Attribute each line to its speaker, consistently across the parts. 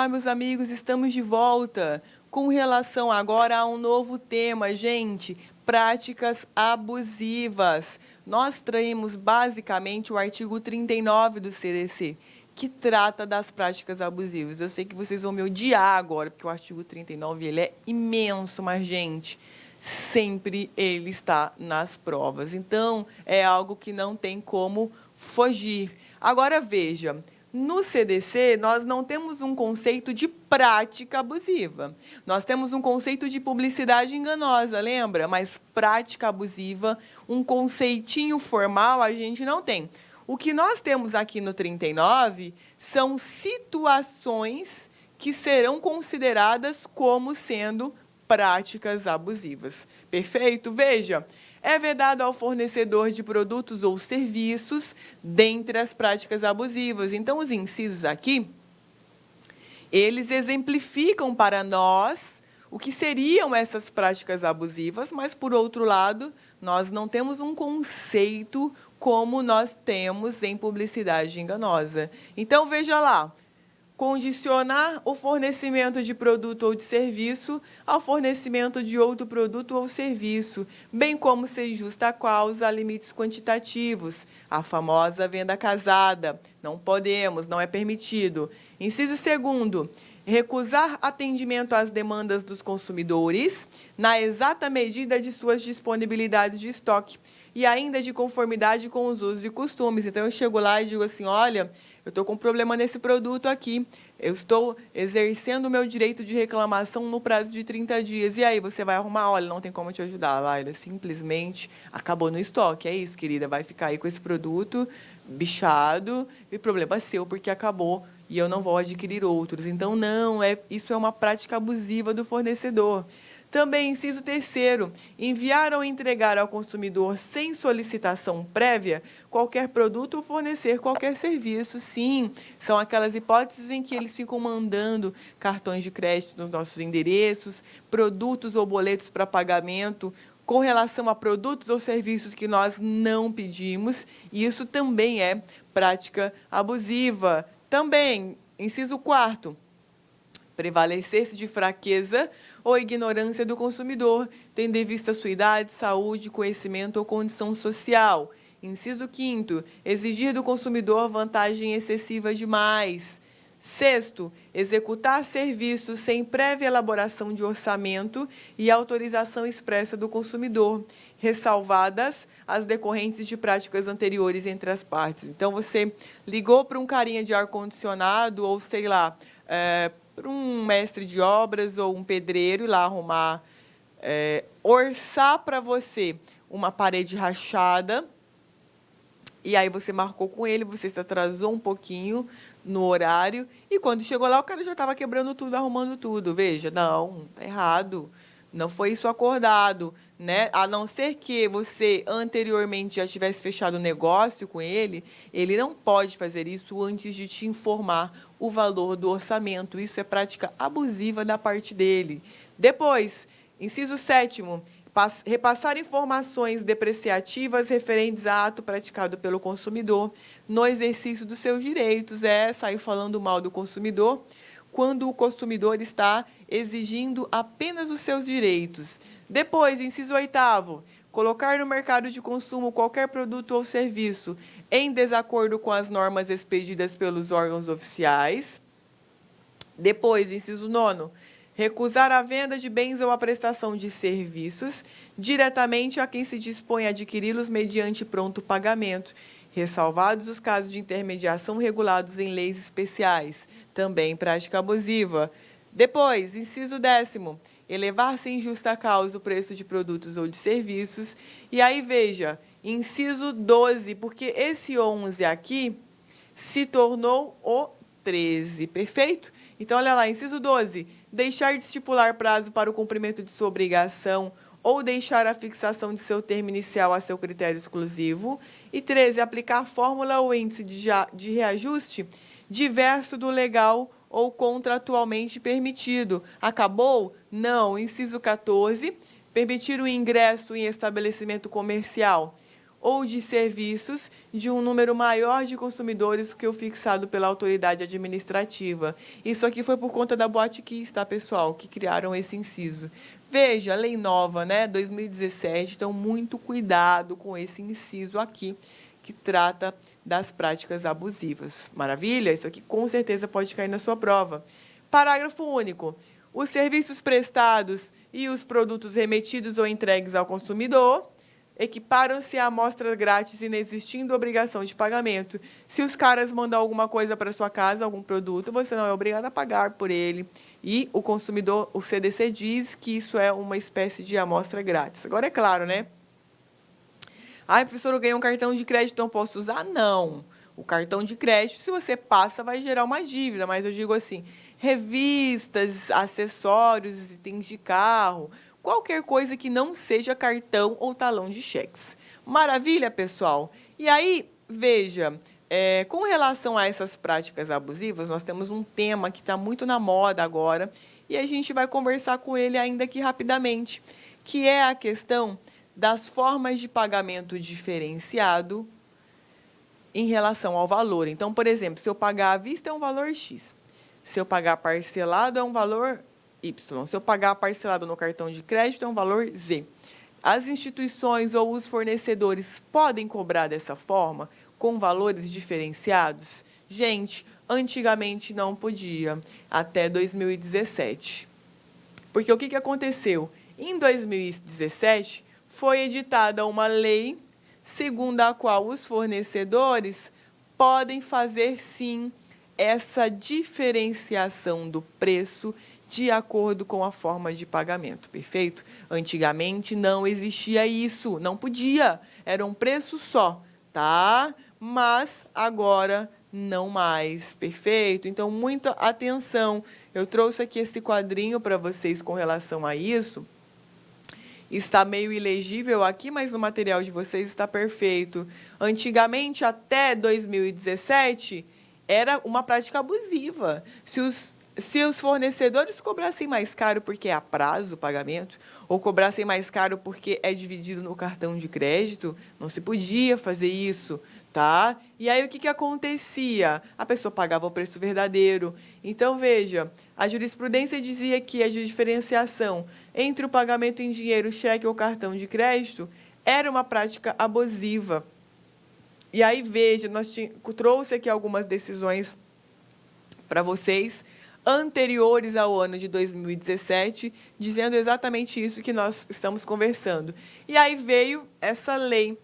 Speaker 1: Olá, meus amigos, estamos de volta com relação agora a um novo tema, gente, práticas abusivas. Nós traímos basicamente o artigo 39 do CDC, que trata das práticas abusivas. Eu sei que vocês vão me odiar agora, porque o artigo 39 ele é imenso, mas, gente, sempre ele está nas provas. Então, é algo que não tem como fugir. Agora, veja, no CDC, nós não temos um conceito de prática abusiva. Nós temos um conceito de publicidade enganosa, lembra? Mas prática abusiva, um conceitinho formal, a gente não tem. O que nós temos aqui no 39 são situações que serão consideradas como sendo práticas abusivas. Perfeito? Veja, é vedado ao fornecedor de produtos ou serviços dentre as práticas abusivas. Então, os incisos aqui, eles exemplificam para nós o que seriam essas práticas abusivas, mas, por outro lado, nós não temos um conceito como nós temos em publicidade enganosa. Então, veja lá. Condicionar o fornecimento de produto ou de serviço ao fornecimento de outro produto ou serviço, bem como sem justa causa a limites quantitativos, a famosa venda casada. Não podemos, não é permitido. Inciso 2º, recusar atendimento às demandas dos consumidores na exata medida de suas disponibilidades de estoque e ainda de conformidade com os usos e costumes. Então, eu chego lá e digo assim, olha, eu estou com um problema nesse produto aqui, eu estou exercendo o meu direito de reclamação no prazo de 30 dias. E aí, você vai arrumar? Olha, não tem como te ajudar, Laila, simplesmente acabou no estoque. É isso, querida, vai ficar aí com esse produto bichado e problema seu, porque acabou e eu não vou adquirir outros. Então, não, isso é uma prática abusiva do fornecedor. Também, inciso 3º, enviar ou entregar ao consumidor sem solicitação prévia qualquer produto ou fornecer qualquer serviço. Sim, são aquelas hipóteses em que eles ficam mandando cartões de crédito nos nossos endereços, produtos ou boletos para pagamento com relação a produtos ou serviços que nós não pedimos. E isso também é prática abusiva. Também, inciso 4º, prevalecer-se de fraqueza ou ignorância do consumidor, tendo em vista sua idade, saúde, conhecimento ou condição social. Inciso 5º, exigir do consumidor vantagem excessiva demais. 6º, executar serviços sem prévia elaboração de orçamento e autorização expressa do consumidor, ressalvadas as decorrentes de práticas anteriores entre as partes. Então, você ligou para um carinha de ar-condicionado ou, sei lá, para um mestre de obras ou um pedreiro ir lá arrumar, orçar para você uma parede rachada, e aí você marcou com ele, você se atrasou um pouquinho no horário, e quando chegou lá, o cara já estava quebrando tudo, arrumando tudo. Veja, não, está errado. Não foi isso acordado, né? A não ser que você anteriormente já tivesse fechado o negócio com ele não pode fazer isso antes de te informar o valor do orçamento. Isso é prática abusiva da parte dele. Depois, inciso 7º, repassar informações depreciativas referentes a ato praticado pelo consumidor no exercício dos seus direitos. Sair falando mal do consumidor quando o consumidor está exigindo apenas os seus direitos. Depois, inciso 8º, colocar no mercado de consumo qualquer produto ou serviço em desacordo com as normas expedidas pelos órgãos oficiais. Depois, inciso 9º, recusar a venda de bens ou a prestação de serviços diretamente a quem se dispõe a adquiri-los mediante pronto pagamento, ressalvados os casos de intermediação regulados em leis especiais, também prática abusiva. Depois, inciso 10º, elevar sem justa causa o preço de produtos ou de serviços. E aí, veja, inciso 12, porque esse 11 aqui se tornou o 13, perfeito? Então, olha lá, inciso 12, deixar de estipular prazo para o cumprimento de sua obrigação ou deixar a fixação de seu termo inicial a seu critério exclusivo. E 13, aplicar fórmula ou índice de reajuste diverso do legal ou contratualmente permitido. Acabou? Não. Inciso 14, permitir o ingresso em estabelecimento comercial ou de serviços de um número maior de consumidores que o fixado pela autoridade administrativa. Isso aqui foi por conta da Boate Kiss, tá, pessoal, que criaram esse inciso. Veja, lei nova, né, 2017, então muito cuidado com esse inciso aqui, que trata das práticas abusivas. Maravilha? Isso aqui com certeza pode cair na sua prova. Parágrafo único. Os serviços prestados e os produtos remetidos ou entregues ao consumidor equiparam-se à amostra grátis, inexistindo obrigação de pagamento. Se os caras mandam alguma coisa para sua casa, algum produto, você não é obrigado a pagar por ele. E o consumidor, o CDC diz que isso é uma espécie de amostra grátis. Agora é claro, né? Ah, professor, eu ganhei um cartão de crédito, não posso usar? Não. O cartão de crédito, se você passa, vai gerar uma dívida, mas eu digo assim, revistas, acessórios, itens de carro, qualquer coisa que não seja cartão ou talão de cheques. Maravilha, pessoal? E aí, veja, com relação a essas práticas abusivas, nós temos um tema que está muito na moda agora e a gente vai conversar com ele ainda aqui rapidamente, que é a questão das formas de pagamento diferenciado em relação ao valor. Então, por exemplo, se eu pagar à vista é um valor X, se eu pagar parcelado é um valor Y, se eu pagar parcelado no cartão de crédito é um valor Z. As instituições ou os fornecedores podem cobrar dessa forma, com valores diferenciados? Gente, antigamente não podia, até 2017. Porque o que aconteceu? Em 2017, foi editada uma lei segundo a qual os fornecedores podem fazer, sim, essa diferenciação do preço de acordo com a forma de pagamento, perfeito? Antigamente não existia isso, não podia, era um preço só, tá? Mas agora não mais, perfeito? Então, muita atenção. Eu trouxe aqui esse quadrinho para vocês com relação a isso. Está meio ilegível aqui, mas no material de vocês está perfeito. Antigamente, até 2017, era uma prática abusiva. Se os fornecedores cobrassem mais caro porque é a prazo o pagamento, ou cobrassem mais caro porque é dividido no cartão de crédito, não se podia fazer isso, tá? E aí o que acontecia? A pessoa pagava o preço verdadeiro. Então, veja, a jurisprudência dizia que a diferenciação entre o pagamento em dinheiro, cheque ou cartão de crédito era uma prática abusiva. E aí, veja, trouxe aqui algumas decisões para vocês, anteriores ao ano de 2017, dizendo exatamente isso que nós estamos conversando. E aí veio essa lei,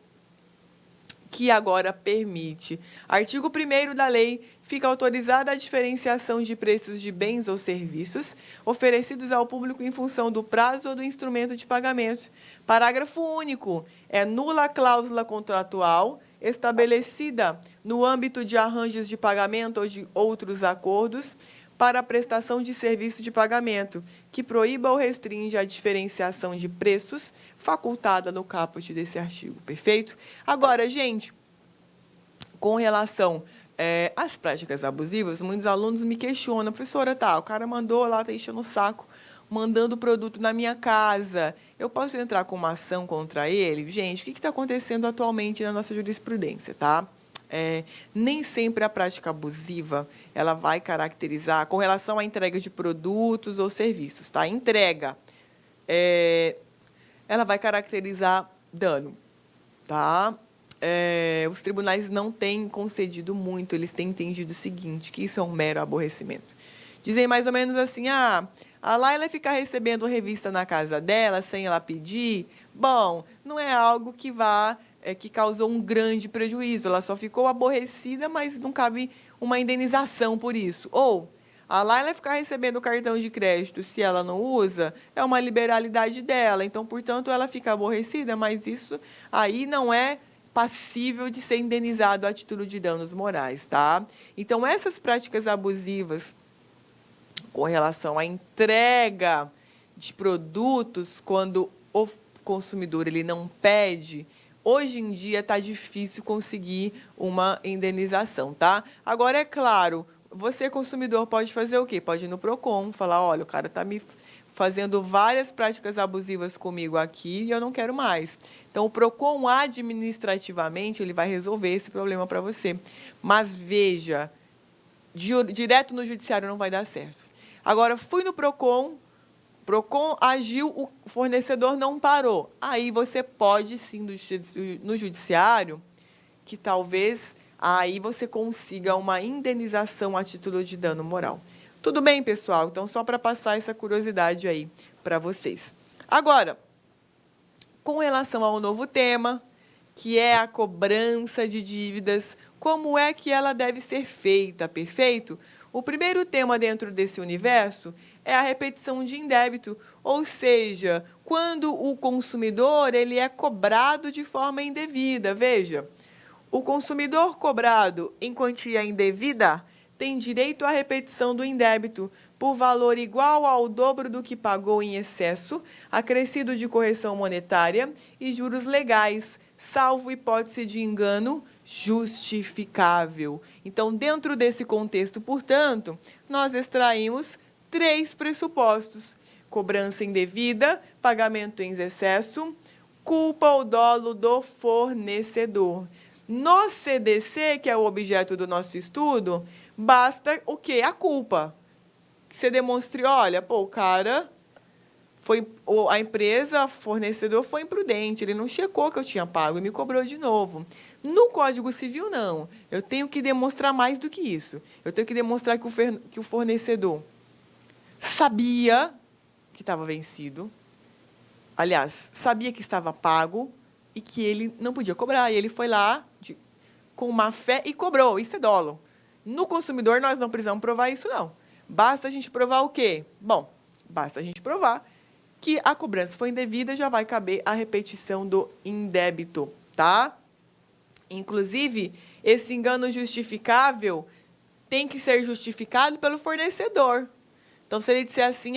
Speaker 1: que agora permite. Artigo 1º da lei, fica autorizada a diferenciação de preços de bens ou serviços oferecidos ao público em função do prazo ou do instrumento de pagamento. Parágrafo único. É nula a cláusula contratual estabelecida no âmbito de arranjos de pagamento ou de outros acordos para a prestação de serviço de pagamento, que proíba ou restringe a diferenciação de preços facultada no caput desse artigo. Perfeito? Agora, gente, com relação às práticas abusivas, muitos alunos me questionam, professora, tá, o cara mandou lá, tá enchendo o saco, mandando o produto na minha casa. Eu posso entrar com uma ação contra ele? Gente, o que está acontecendo atualmente na nossa jurisprudência, tá? Nem sempre a prática abusiva ela vai caracterizar com relação à entrega de produtos ou serviços, tá? Entrega, ela vai caracterizar dano, tá? Os tribunais não têm concedido muito, eles têm entendido o seguinte, que isso é um mero aborrecimento. Dizem mais ou menos assim, a Laila ficar recebendo revista na casa dela sem ela pedir, bom, não é algo que que causou um grande prejuízo, ela só ficou aborrecida, mas não cabe uma indenização por isso. Ou a Laila ficar recebendo cartão de crédito se ela não usa, é uma liberalidade dela, então, portanto, ela fica aborrecida, mas isso aí não é passível de ser indenizado a título de danos morais, tá? Então, essas práticas abusivas com relação à entrega de produtos, quando o consumidor ele não pede, hoje em dia está difícil conseguir uma indenização, tá? Agora, é claro, você, consumidor, pode fazer o quê? Pode ir no PROCON, falar, olha, o cara está me fazendo várias práticas abusivas comigo aqui e eu não quero mais. Então, o PROCON, administrativamente, ele vai resolver esse problema para você. Mas, veja, direto no judiciário não vai dar certo. Agora, fui no PROCON agiu, o fornecedor não parou. Aí você pode, sim, no judiciário, que talvez aí você consiga uma indenização a título de dano moral. Tudo bem, pessoal? Então, só para passar essa curiosidade aí para vocês. Agora, com relação ao novo tema, que é a cobrança de dívidas, como é que ela deve ser feita, perfeito? O primeiro tema dentro desse universo é a repetição de indébito, ou seja, quando o consumidor ele é cobrado de forma indevida. Veja, o consumidor cobrado em quantia indevida tem direito à repetição do indébito por valor igual ao dobro do que pagou em excesso, acrescido de correção monetária e juros legais, salvo hipótese de engano justificável. Então, dentro desse contexto, portanto, nós extraímos 3 pressupostos: cobrança indevida, pagamento em excesso, culpa ou dolo do fornecedor. No CDC, que é o objeto do nosso estudo, basta o quê? A culpa. Você demonstre, olha, o cara a empresa, fornecedor foi imprudente, ele não checou que eu tinha pago e me cobrou de novo. No Código Civil, não. Eu tenho que demonstrar mais do que isso. Eu tenho que demonstrar que o fornecedor sabia que estava vencido, aliás, sabia que estava pago e que ele não podia cobrar. E ele foi lá com má fé e cobrou. Isso é dolo. No consumidor, nós não precisamos provar isso, não. Basta a gente provar o quê? Bom, basta a gente provar que a cobrança foi indevida, já vai caber a repetição do indébito, tá? Inclusive, esse engano justificável tem que ser justificado pelo fornecedor. Então, se ele disser assim,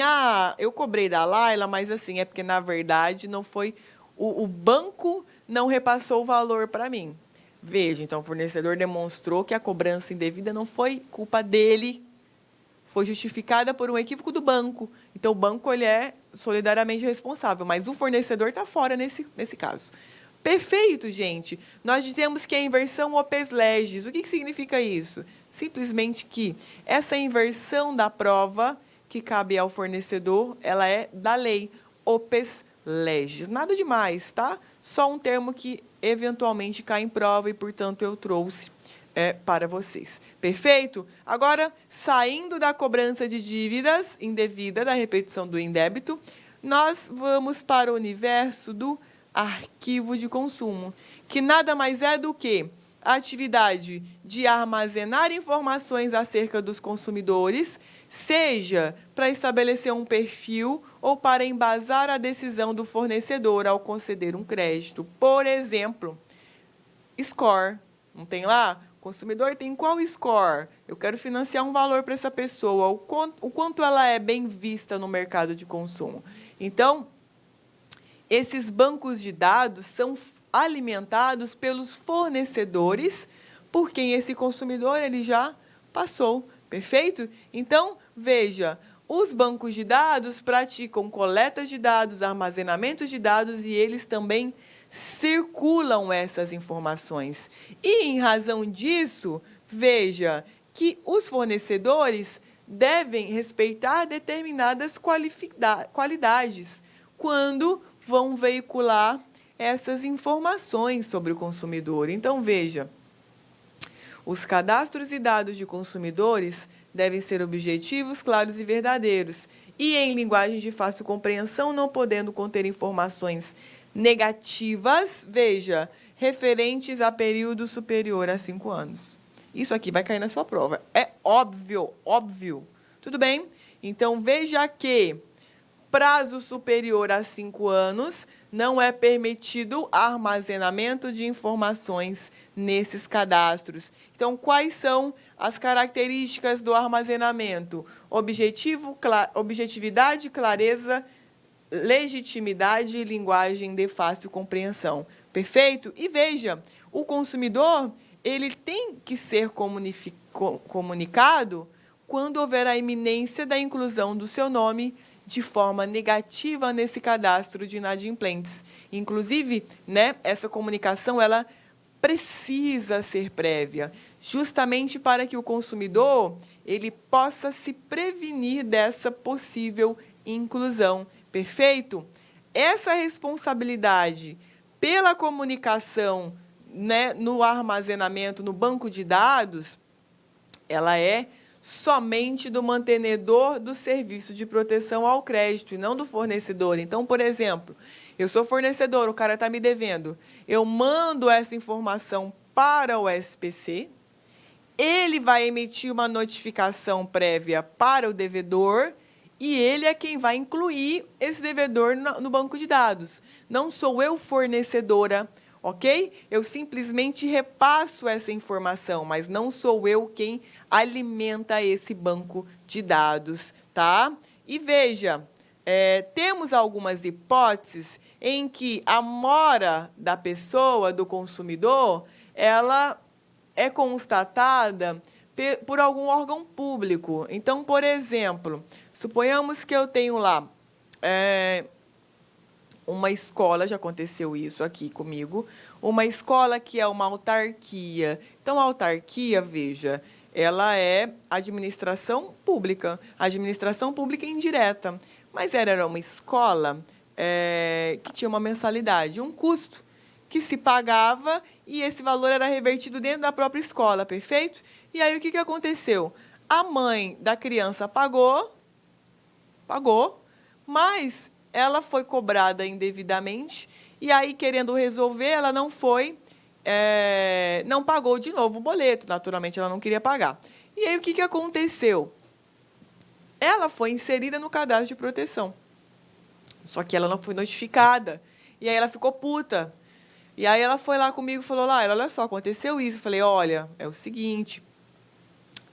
Speaker 1: eu cobrei da Laila, mas assim, é porque, na verdade, não foi o banco não repassou o valor para mim. Veja, então, o fornecedor demonstrou que a cobrança indevida não foi culpa dele, foi justificada por um equívoco do banco. Então, o banco ele é solidariamente responsável, mas o fornecedor está fora nesse caso. Perfeito, gente. Nós dizemos que é a inversão opes legis. O que significa isso? Simplesmente que essa inversão da prova que cabe ao fornecedor, ela é da lei, opes legis. Nada demais, tá? Só um termo que eventualmente cai em prova e, portanto, eu trouxe para vocês. Perfeito? Agora, saindo da cobrança de dívidas indevida, da repetição do indébito, nós vamos para o universo do arquivo de consumo, que nada mais é do que a atividade de armazenar informações acerca dos consumidores, seja para estabelecer um perfil ou para embasar a decisão do fornecedor ao conceder um crédito. Por exemplo, score. Não tem lá? O consumidor tem qual score? Eu quero financiar um valor para essa pessoa. O quanto ela é bem vista no mercado de consumo. Então, esses bancos de dados são alimentados pelos fornecedores, por quem esse consumidor ele já passou. Perfeito? Então, veja, os bancos de dados praticam coleta de dados, armazenamento de dados e eles também circulam essas informações. E, em razão disso, veja que os fornecedores devem respeitar determinadas qualidades quando vão veicular essas informações sobre o consumidor. Então, veja, os cadastros e dados de consumidores devem ser objetivos, claros e verdadeiros, e em linguagem de fácil compreensão, não podendo conter informações negativas, veja, referentes a período superior a 5 anos. Isso aqui vai cair na sua prova. É óbvio, óbvio. Tudo bem? Então, veja que prazo superior a 5 anos, não é permitido armazenamento de informações nesses cadastros. Então, quais são as características do armazenamento? Objetividade, clareza, legitimidade e linguagem de fácil compreensão. Perfeito? E veja, o consumidor ele tem que ser comunicado quando houver a iminência da inclusão do seu nome de forma negativa nesse cadastro de inadimplentes. Inclusive, né, essa comunicação ela precisa ser prévia, justamente para que o consumidor ele possa se prevenir dessa possível inclusão. Perfeito? Essa responsabilidade pela comunicação, né, no armazenamento, no banco de dados, ela é somente do mantenedor do serviço de proteção ao crédito e não do fornecedor. Então, por exemplo, eu sou fornecedor, o cara está me devendo. Eu mando essa informação para o SPC, ele vai emitir uma notificação prévia para o devedor e ele é quem vai incluir esse devedor no banco de dados. Não sou eu fornecedora, ok? Eu simplesmente repasso essa informação, mas não sou eu quem alimenta esse banco de dados, tá? E veja, temos algumas hipóteses em que a mora da pessoa, do consumidor, ela é constatada por algum órgão público. Então, por exemplo, suponhamos que eu tenho lá uma escola, já aconteceu isso aqui comigo, uma escola que é uma autarquia. Então, a autarquia, veja, ela é administração pública indireta, mas era uma escola que tinha uma mensalidade, um custo que se pagava e esse valor era revertido dentro da própria escola, perfeito? E aí, o que aconteceu? A mãe da criança pagou, mas ela foi cobrada indevidamente e aí, querendo resolver, ela não pagou de novo o boleto, naturalmente ela não queria pagar. E aí, o que aconteceu? Ela foi inserida no cadastro de proteção, só que ela não foi notificada, e aí ela ficou puta. E aí ela foi lá comigo e falou, Laila, olha só, aconteceu isso. Eu falei, olha, é o seguinte,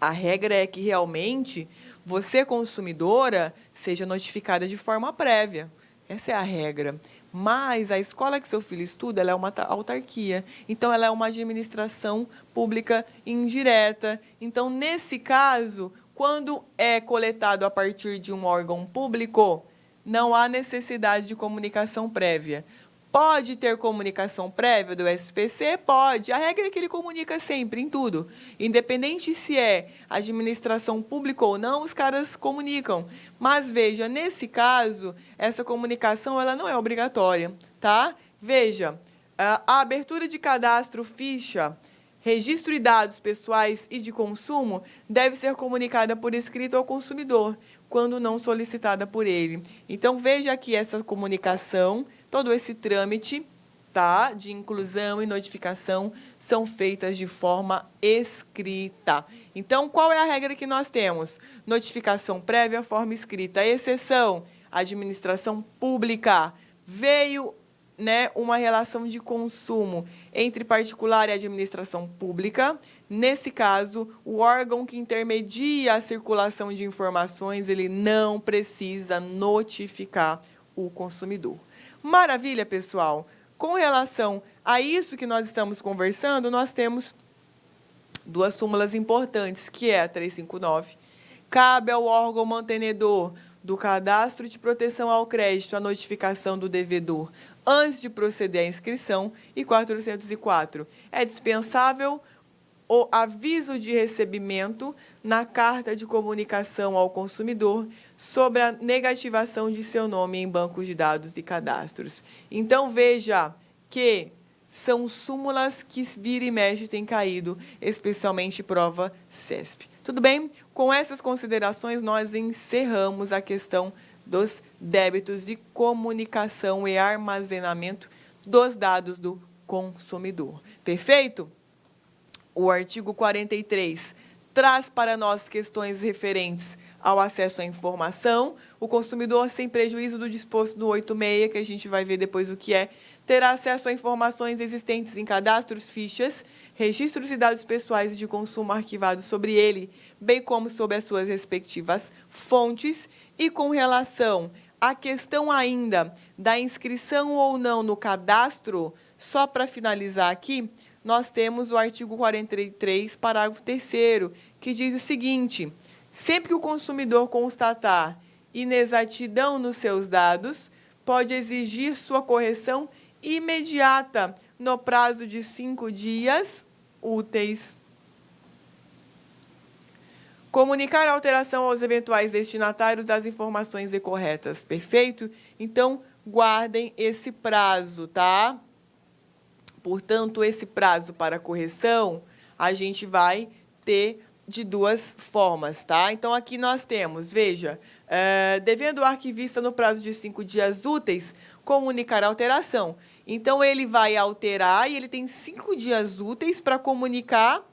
Speaker 1: a regra é que realmente você, consumidora, seja notificada de forma prévia. Essa é a regra. Mas a escola que seu filho estuda, ela é uma autarquia. Então, ela é uma administração pública indireta. Então, nesse caso, quando é coletado a partir de um órgão público, não há necessidade de comunicação prévia. Pode ter comunicação prévia do SPC? Pode. A regra é que ele comunica sempre, em tudo. Independente se é administração pública ou não, os caras comunicam. Mas, veja, nesse caso, essa comunicação ela não é obrigatória, tá? Veja, a abertura de cadastro, ficha, registro de dados pessoais e de consumo deve ser comunicada por escrito ao consumidor, quando não solicitada por ele. Então, veja aqui essa comunicação, todo esse trâmite, tá, de inclusão e notificação são feitas de forma escrita. Então, qual é a regra que nós temos? Notificação prévia, forma escrita. Exceção, administração pública. Veio, né, uma relação de consumo entre particular e administração pública. Nesse caso, o órgão que intermedia a circulação de informações, ele não precisa notificar o consumidor. Maravilha, pessoal? Com relação a isso que nós estamos conversando, nós temos duas súmulas importantes, que é a 359. Cabe ao órgão mantenedor do cadastro de proteção ao crédito a notificação do devedor antes de proceder à inscrição. E 404. É dispensável o aviso de recebimento na carta de comunicação ao consumidor sobre a negativação de seu nome em bancos de dados e cadastros. Então, veja que são súmulas que vira e mexe têm caído, especialmente prova CESP. Tudo bem? Com essas considerações, nós encerramos a questão dos débitos de comunicação e armazenamento dos dados do consumidor. Perfeito? O artigo 43 traz para nós questões referentes ao acesso à informação. O consumidor, sem prejuízo do disposto no 86, que a gente vai ver depois o que é, terá acesso a informações existentes em cadastros, fichas, registros e dados pessoais de consumo arquivados sobre ele, bem como sobre as suas respectivas fontes. E com relação à questão ainda da inscrição ou não no cadastro, só para finalizar aqui, nós temos o artigo 43, parágrafo 3º, que diz o seguinte: sempre que o consumidor constatar inexatidão nos seus dados, pode exigir sua correção imediata no prazo de 5 dias úteis. Comunicar a alteração aos eventuais destinatários das informações incorretas. Perfeito? Então, guardem esse prazo, tá? Portanto, esse prazo para correção, a gente vai ter de duas formas, tá? Então, aqui nós temos, veja, devendo o arquivista, no prazo de 5 dias úteis, comunicar a alteração. Então, ele vai alterar e ele tem 5 dias úteis para comunicar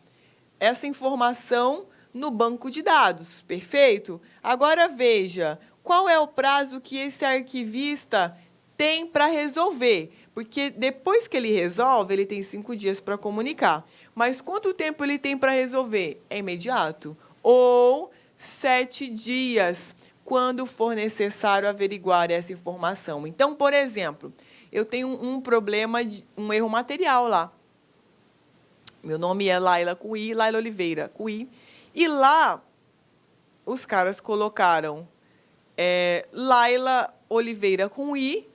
Speaker 1: essa informação no banco de dados, perfeito? Agora, veja, qual é o prazo que esse arquivista tem para resolver? Porque depois que ele resolve, ele tem 5 dias para comunicar. Mas quanto tempo ele tem para resolver? É imediato. Ou 7 dias, quando for necessário averiguar essa informação. Então, por exemplo, eu tenho um problema, um erro material lá. Meu nome é Laila com I, Laila Oliveira com I. E lá, os caras colocaram Laila Oliveira com I,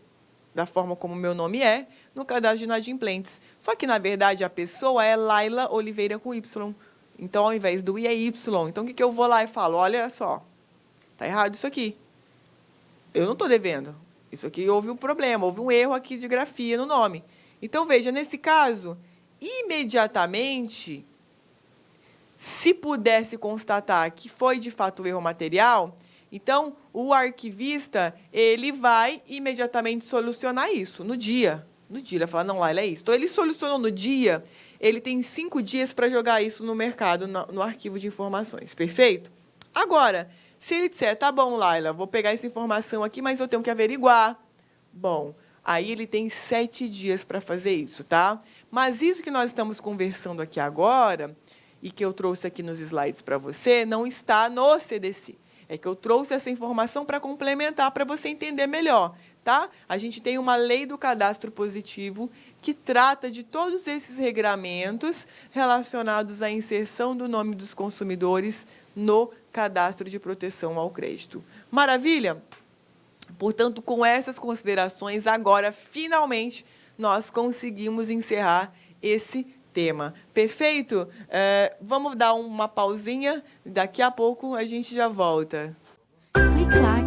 Speaker 1: da forma como meu nome é, no cadastro de inadimplentes. Só que, na verdade, a pessoa é Laila Oliveira com Y. Então, ao invés do I, é Y. Então, o que eu vou lá e falo? Olha só, tá errado isso aqui. Eu não estou devendo. Isso aqui houve um problema, houve um erro aqui de grafia no nome. Então, veja, nesse caso, imediatamente, se pudesse constatar que foi, de fato, o erro material, então, o arquivista, ele vai imediatamente solucionar isso no dia. No dia, ele vai falar, não, Laila, é isso. Então, ele solucionou no dia, ele tem 5 dias para jogar isso no mercado, no arquivo de informações. Perfeito? Agora, se ele disser, tá bom, Laila, vou pegar essa informação aqui, mas eu tenho que averiguar. Bom, aí ele tem 7 dias para fazer isso, tá? Mas isso que nós estamos conversando aqui agora, e que eu trouxe aqui nos slides para você, não está no CDC. É que eu trouxe essa informação para complementar, para você entender melhor, tá? A gente tem uma lei do cadastro positivo que trata de todos esses regramentos relacionados à inserção do nome dos consumidores no cadastro de proteção ao crédito. Maravilha? Portanto, com essas considerações, agora, finalmente, nós conseguimos encerrar esse tema. Perfeito? Vamos dar uma pausinha, daqui a pouco a gente já volta.
Speaker 2: Clique lá